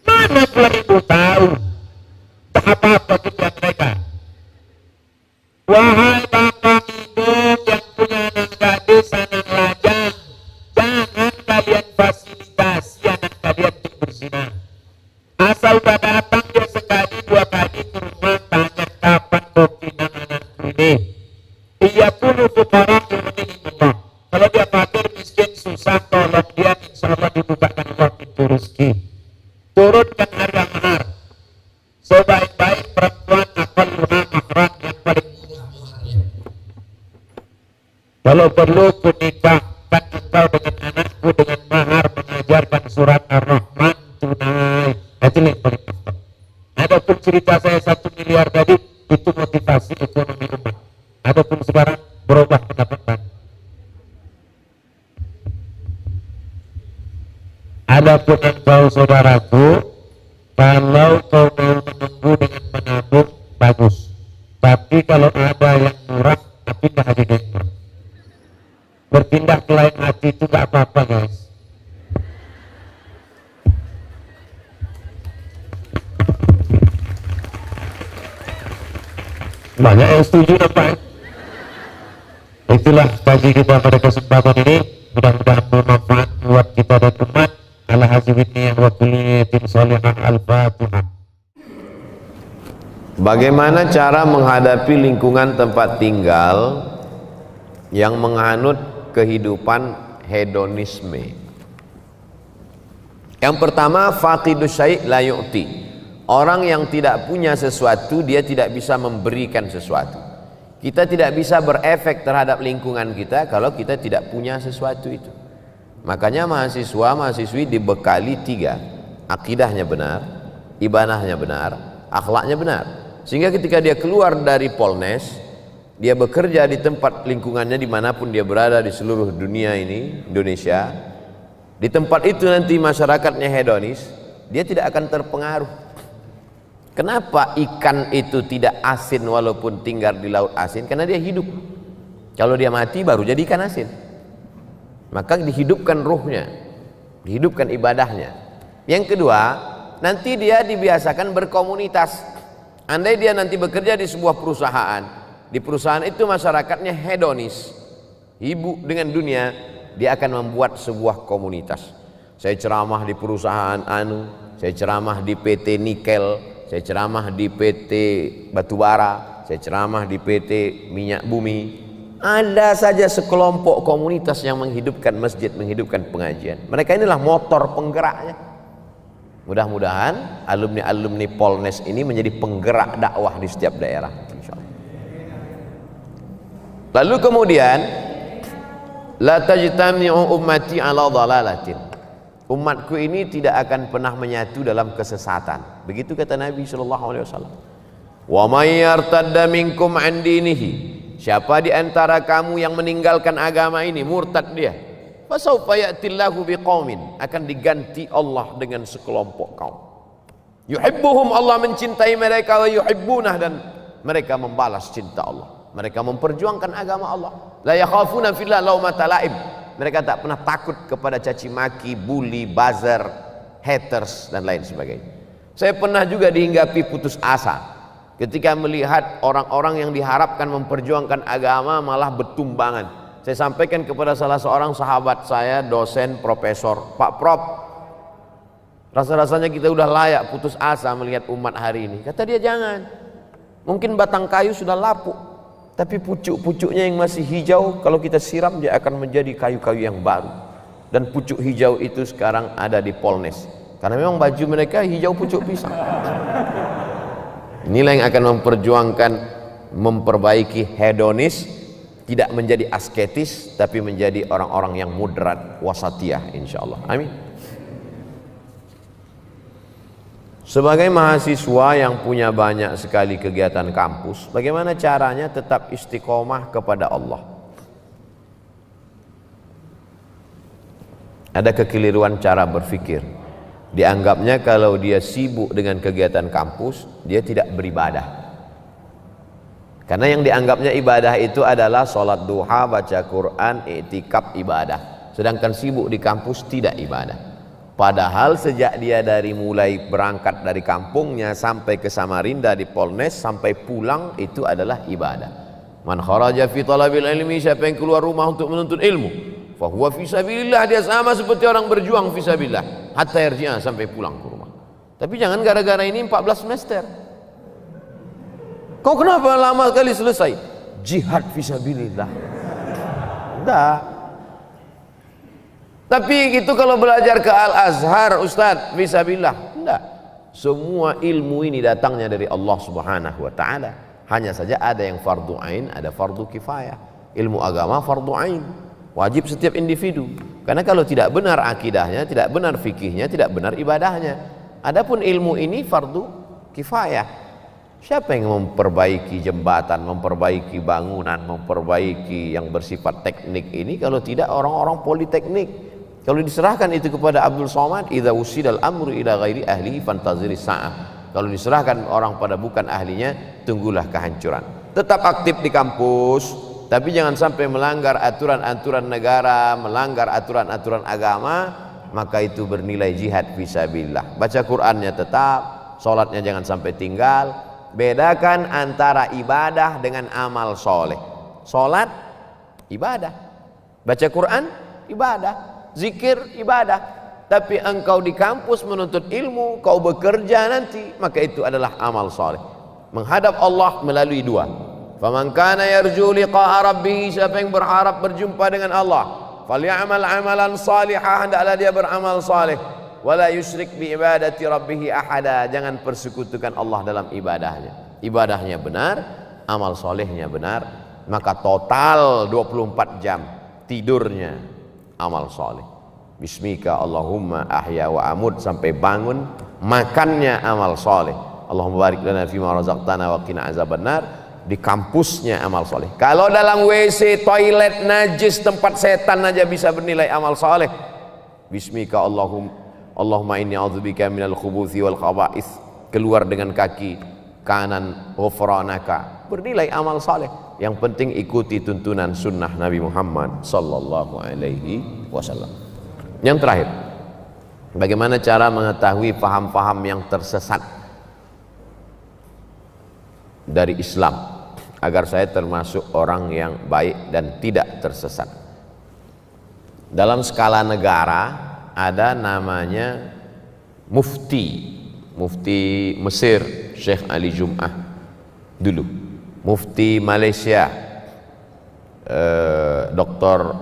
Mana pula ibu tahu? Tak apa-apa juga mereka. Wahai bapak ibu yang punya anak gadis, anak lajang, jangan kalian fasilitasi anak kalian untuk berzina. Asal udah datang dia sekali 2 kali ke rumah, tanya kapan mau pinang anakku ini. Ia pun fukara Allah. Kalau dia fakir miskin susah, tolong dia, insya Allah dibukakan Allah pintu rezeki. Turunkan harga mahar. Sebaik-baik perempuan akan lunak mahram yang paling murah maharnya. Kalau perlu ku nikahkan engkau dengan anakku dengan mahar mengajarkan surat Ar-Rahman tunai. Itu yang paling penting. Adapun cerita saya 1 miliar tadi itu motivasi ekonomi umat. Adapun sekarang berubah pendapatan. Adapun engkau saudaraku, kalau kau mau menunggu dengan menabung bagus. Tapi kalau ada yang murah, pindah aja ke yang murah. Berpindah ke lain hati itu gak apa-apa guys.
Banyak yang setuju Pak. Itulah bagi kita pada kesempatan ini, mudah-mudahan bermanfaat buat kita dan umat. Ala hazibini wa kulliyatin salihan al-fatihah.
Bagaimana cara menghadapi lingkungan tempat tinggal yang menganut kehidupan hedonisme? Yang pertama, faqidus syai' la yu'ti. Orang yang tidak punya sesuatu, dia tidak bisa memberikan sesuatu. Kita tidak bisa berefek terhadap lingkungan kita kalau kita tidak punya sesuatu itu. Makanya mahasiswa, mahasiswi dibekali 3. Akidahnya benar, ibadahnya benar, akhlaknya benar. Sehingga ketika dia keluar dari Polnes, dia bekerja di tempat lingkungannya dimanapun dia berada di seluruh dunia ini, Indonesia, di tempat itu nanti masyarakatnya hedonis, dia tidak akan terpengaruh. Kenapa ikan itu tidak asin walaupun tinggal di laut asin? Karena dia hidup. Kalau dia mati baru jadi ikan asin. Maka dihidupkan ruhnya, dihidupkan ibadahnya. Yang kedua, nanti dia dibiasakan berkomunitas. Andai dia nanti bekerja di sebuah perusahaan, di perusahaan itu masyarakatnya hedonis, sibuk dengan dunia, dia akan membuat sebuah komunitas. Saya ceramah di perusahaan anu, saya ceramah di PT Nikel, saya ceramah di PT Batubara, saya ceramah di PT Minyak Bumi. Ada saja sekelompok komunitas yang menghidupkan masjid, menghidupkan pengajian. Mereka inilah motor penggeraknya. Mudah-mudahan alumni-alumni Polnes ini menjadi penggerak dakwah di setiap daerah, insyaallah. Lalu kemudian, la tajtami'u ummati ala dhalalatin. Umatku ini tidak akan pernah menyatu dalam kesesatan. Begitu kata Nabi sallallahu alaihi wasallam. Wa may yartadda minkum an dinihi. Siapa di antara kamu yang meninggalkan agama ini, murtad dia, fasawfa ya'tillahu biqaumin, akan diganti Allah dengan sekelompok kaum. Yuhibbuhum, Allah mencintai mereka, wa yuhibbunah, dan mereka membalas cinta Allah. Mereka memperjuangkan agama Allah. La yakhafuna fillah laumata laim. Mereka tak pernah takut kepada caci maki, bully, buzzer, haters dan lain sebagainya. Saya pernah juga dihinggapi putus asa ketika melihat orang-orang yang diharapkan memperjuangkan agama malah bertumbangan. Saya sampaikan kepada salah seorang sahabat saya, dosen, profesor, Pak Prof, rasa-rasanya kita udah layak putus asa melihat umat hari ini. Kata dia, jangan, mungkin batang kayu sudah lapuk, tapi pucuk-pucuknya yang masih hijau, kalau kita siram dia akan menjadi kayu-kayu yang baru. Dan pucuk hijau itu sekarang ada di Polnes, karena memang baju mereka hijau pucuk pisang. Inilah yang akan memperjuangkan, memperbaiki hedonis, tidak menjadi asketis, tapi menjadi orang-orang yang moderat, wasatiyah, insyaallah. Amin. Sebagai mahasiswa yang punya banyak sekali kegiatan kampus, bagaimana caranya tetap istiqomah kepada Allah? Ada kekeliruan cara berpikir. Dianggapnya kalau dia sibuk dengan kegiatan kampus, dia tidak beribadah. Karena yang dianggapnya ibadah itu adalah sholat duha, baca Quran, i'tikaf, ibadah. Sedangkan sibuk di kampus tidak ibadah. Padahal sejak dia dari mulai berangkat dari kampungnya sampai ke Samarinda di Polnes sampai pulang itu adalah ibadah. Man kharaja fi talabil ilmi, siapa yang keluar rumah untuk menuntut ilmu, fahuwa fisabilillah, dia sama seperti orang berjuang fisabilillah hatta yarji'a, sampai pulang ke rumah. Tapi jangan gara-gara ini 14 semester. Kau kenapa lama kali selesai? Jihad fisabilillah. Enggak. Tapi itu kalau belajar ke Al-Azhar, Ustaz, fisabilillah. Enggak. Semua ilmu ini datangnya dari Allah Subhanahu wa taala. Hanya saja ada yang fardu ain, ada fardu kifayah. Ilmu agama fardu ain, wajib setiap individu. Karena kalau tidak benar akidahnya, tidak benar fikihnya, tidak benar ibadahnya. Adapun ilmu ini fardu kifayah. Siapa yang memperbaiki jembatan, memperbaiki bangunan, memperbaiki yang bersifat teknik ini kalau tidak orang-orang politeknik? Kalau diserahkan itu kepada Abdul Somad, idza usidal amru ila ghairi ahlihi fantaziri sa'ah. Kalau diserahkan orang pada bukan ahlinya, tunggulah kehancuran. Tetap aktif di kampus, tapi jangan sampai melanggar aturan-aturan negara, melanggar aturan-aturan agama, maka itu bernilai jihad fisabilillah. Baca Qur'annya tetap, sholatnya jangan sampai tinggal, Bedakan antara ibadah dengan amal soleh. Solat, ibadah. Baca Quran, ibadah. Zikir, ibadah. Tapi engkau di kampus menuntut ilmu, kau bekerja nanti, maka itu adalah amal soleh. Menghadap Allah melalui dua. Faman kana yarju liqa'a rabbih, siapa yang berharap berjumpa dengan Allah, falyamal amalan salihah, hendaklah dia beramal saleh, wala yusyrik bi ibadati rabbih ahada, jangan persekutukan Allah dalam ibadahnya. Ibadahnya benar, amal solehnya benar, maka total 24 jam tidurnya amal soleh. Bismika Allahumma ahya wa amut, sampai bangun makannya amal soleh. Allahumma barik lana fima razaqtana wa qina azabannar. Di kampusnya amal soleh. Kalau dalam WC, toilet, najis, tempat setan aja bisa bernilai amal soleh. Bismika Allahumma inni a'udzubika minal khubuthi wal khaba'ith, keluar dengan kaki kanan, ghufranaka, bernilai amal soleh. Yang penting ikuti tuntunan sunnah Nabi Muhammad sallallahu alaihi wasallam. Yang terakhir, bagaimana cara mengetahui paham-paham yang tersesat dari Islam, agar saya termasuk orang yang baik dan tidak tersesat. Dalam skala negara ada namanya mufti. Mufti Mesir Syekh Ali Jum'ah dulu, mufti Malaysia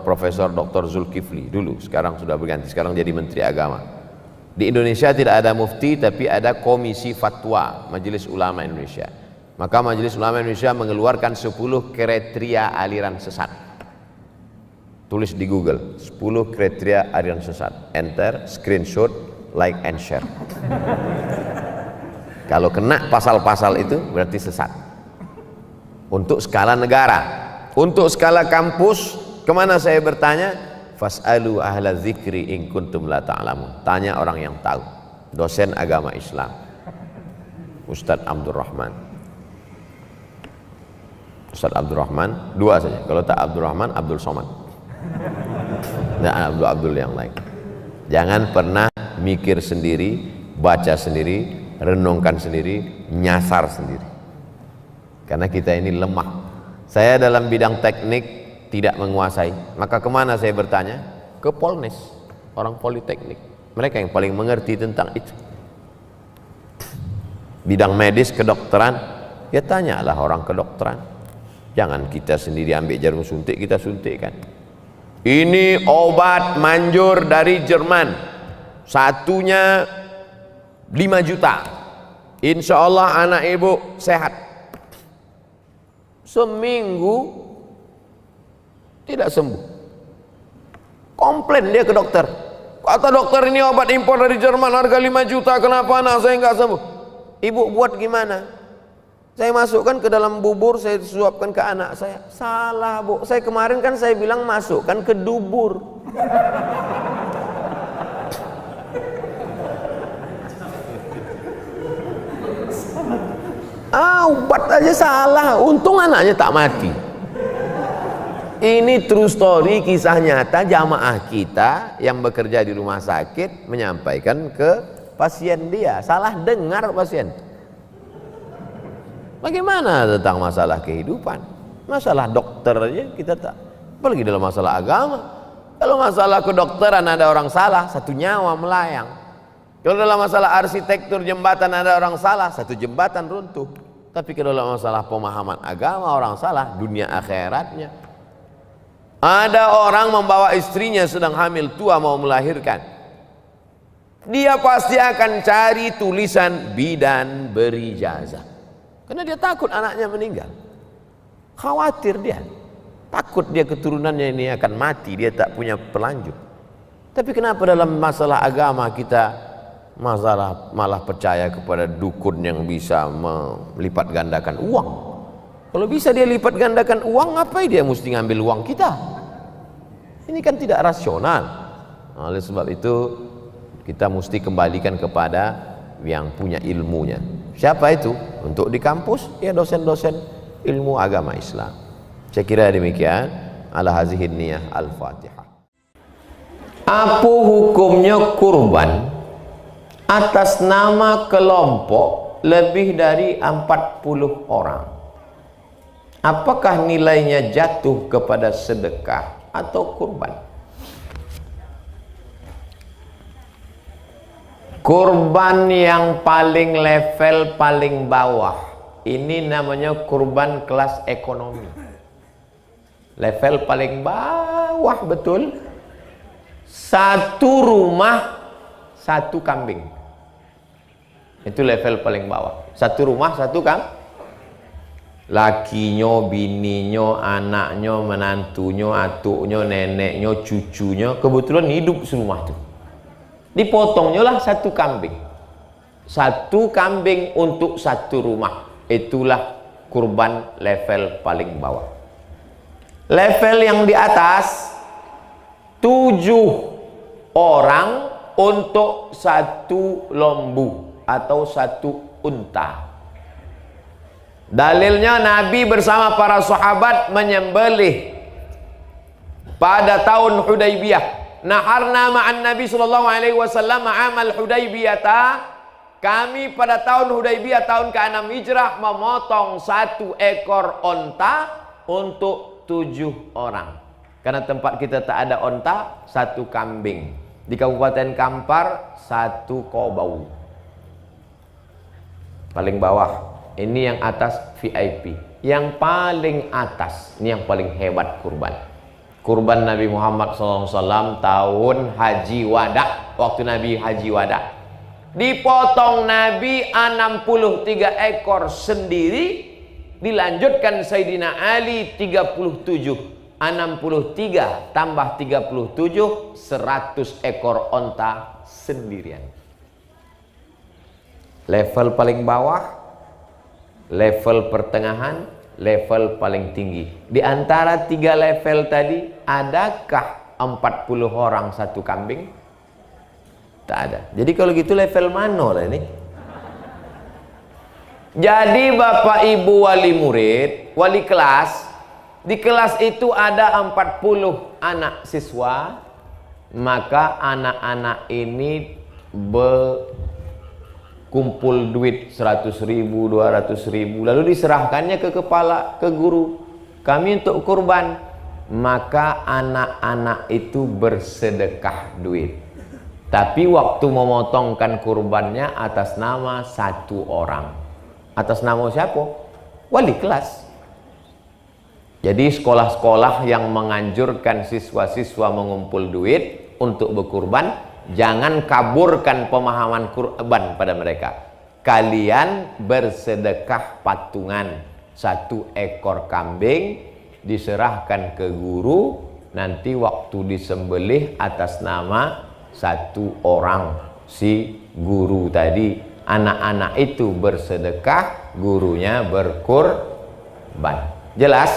Profesor Dr. Zulkifli dulu, sekarang sudah berganti, sekarang jadi Menteri Agama. Di Indonesia tidak ada mufti, tapi ada Komisi Fatwa Majelis Ulama Indonesia. Maka Majelis Ulama Indonesia mengeluarkan 10 kriteria aliran sesat. Tulis di Google 10 kriteria aliran sesat, enter, screenshot, like and share. Kalau kena pasal-pasal itu berarti sesat. Untuk skala negara. Untuk skala kampus, kemana saya bertanya? Fas'alu ahla dzikri in kuntum la ta'lamun. Tanya orang yang tahu. Dosen agama Islam, Ustadz Abdurrahman. Ustadz Abdurrahman, dua saja. Kalau tak Abdurrahman, Abdul Somad. Dan Abdul yang lain. Jangan pernah mikir sendiri, baca sendiri, renungkan sendiri, nyasar sendiri. Karena kita ini lemah. Saya dalam bidang teknik tidak menguasai. Maka kemana saya bertanya? Ke Polnes, orang politeknik. Mereka yang paling mengerti tentang itu. Bidang medis, kedokteran, ya tanyalah orang kedokteran. Jangan kita sendiri ambil jarum suntik, kita suntikkan. Ini obat manjur dari Jerman, satunya 5 juta. Insya Allah anak ibu sehat. Seminggu tidak sembuh. Komplain dia ke dokter. Kata dokter, ini obat impor dari Jerman, harga 5 juta, kenapa anak saya nggak sembuh? Ibu buat gimana? Saya masukkan ke dalam bubur, saya suapkan ke anak saya. Salah, Bu. Saya kemarin kan saya bilang masukkan ke dubur. Obat aja salah. Untung anaknya tak mati. Ini true story, kisah nyata jamaah kita yang bekerja di rumah sakit menyampaikan ke pasien dia. Salah dengar pasien. Bagaimana tentang masalah kehidupan? Masalah dokter aja kita tak, apalagi dalam masalah agama. Kalau masalah kedokteran ada orang salah, satu nyawa melayang. Kalau dalam masalah arsitektur jembatan ada orang salah, satu jembatan runtuh. Tapi kalau dalam masalah pemahaman agama orang salah, dunia akhiratnya. Ada orang membawa istrinya sedang hamil tua mau melahirkan. Dia pasti akan cari tulisan bidan berijazah. Karena dia takut anaknya meninggal. Khawatir dia. Takut dia keturunannya ini akan mati, dia tak punya pelanjut. Tapi kenapa dalam masalah agama kita malah percaya kepada dukun yang bisa melipat gandakan uang? Kalau bisa dia lipat gandakan uang, ngapain dia mesti ngambil uang kita? Ini kan tidak rasional. Oleh sebab itu kita mesti kembalikan kepada yang punya ilmunya. Siapa itu? Untuk di kampus, ya dosen-dosen ilmu agama Islam. Saya kira demikian. Ala hazihin niyah, Al-Fatihah. Apa hukumnya kurban atas nama kelompok lebih dari 40 orang. Apakah nilainya jatuh kepada sedekah atau kurban? Kurban yang paling level paling bawah ini namanya kurban kelas ekonomi. Level paling bawah betul. Satu rumah satu kambing. Itu level paling bawah. Satu rumah satu kambing. Lakinya, bininya, anaknya, menantunya, atuknya, neneknya, cucunya kebetulan hidup serumah tuh. Dipotongnya lah satu kambing. Satu kambing untuk satu rumah. Itulah kurban level paling bawah. Level yang di atas 7 orang untuk satu lembu atau satu unta. Dalilnya Nabi bersama para sahabat menyembelih pada tahun Hudaybiyah. Naharna ma'an Nabi sallallahu alaihi wasallam amal Hudaybiyata. Kami pada tahun Hudaybiyah tahun ke-6 Hijrah memotong 1 ekor onta untuk 7 orang. Karena tempat kita tak ada onta, 1 kambing. Di Kabupaten Kampar 1 kobau. Paling bawah. Ini yang atas VIP. Yang paling atas, ini yang paling hebat kurban. Kurban Nabi Muhammad SAW tahun Haji Wada. Waktu Nabi Haji Wada dipotong Nabi 63 ekor sendiri. Dilanjutkan Sayyidina Ali 37. 63 tambah 37 100 ekor onta sendirian. Level paling bawah, level pertengahan, level paling tinggi. Di antara 3 level tadi, adakah 40 orang satu kambing? Tak ada. Jadi kalau gitu level mana lah ini? Jadi Bapak Ibu wali murid, wali kelas, di kelas itu ada 40 anak siswa, maka anak-anak ini kumpul duit 100.000, 200.000, lalu diserahkannya ke kepala, ke guru. Kami untuk kurban. Maka anak-anak itu bersedekah duit. Tapi waktu memotongkan kurbannya atas nama 1 orang. Atas nama siapa? Wali kelas. Jadi sekolah-sekolah yang menganjurkan siswa-siswa mengumpul duit untuk berkurban, jangan kaburkan pemahaman kurban pada mereka. Kalian bersedekah patungan 1 ekor kambing, diserahkan ke guru, nanti waktu disembelih atas nama 1 orang si guru tadi. Anak-anak itu bersedekah, gurunya berkurban. Jelas?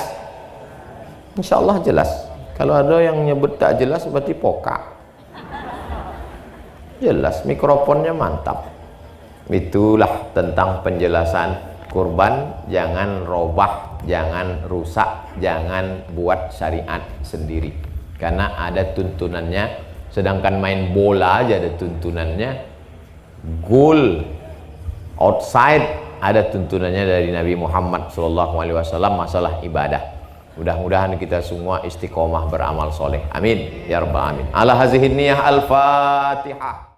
Insya Allah jelas. Kalau ada yang nyebut tak jelas berarti pokak. Jelas, mikrofonnya mantap. Itulah tentang penjelasan kurban. Jangan robah, jangan rusak, jangan buat syariat sendiri. Karena ada tuntunannya. Sedangkan main bola aja ada tuntunannya. Goal outside ada tuntunannya dari Nabi Muhammad SAW masalah ibadah. Mudah-mudahan kita semua istiqomah beramal soleh. Amin ya rabbal alamin. Ala hazihi niyah al-Fatihah.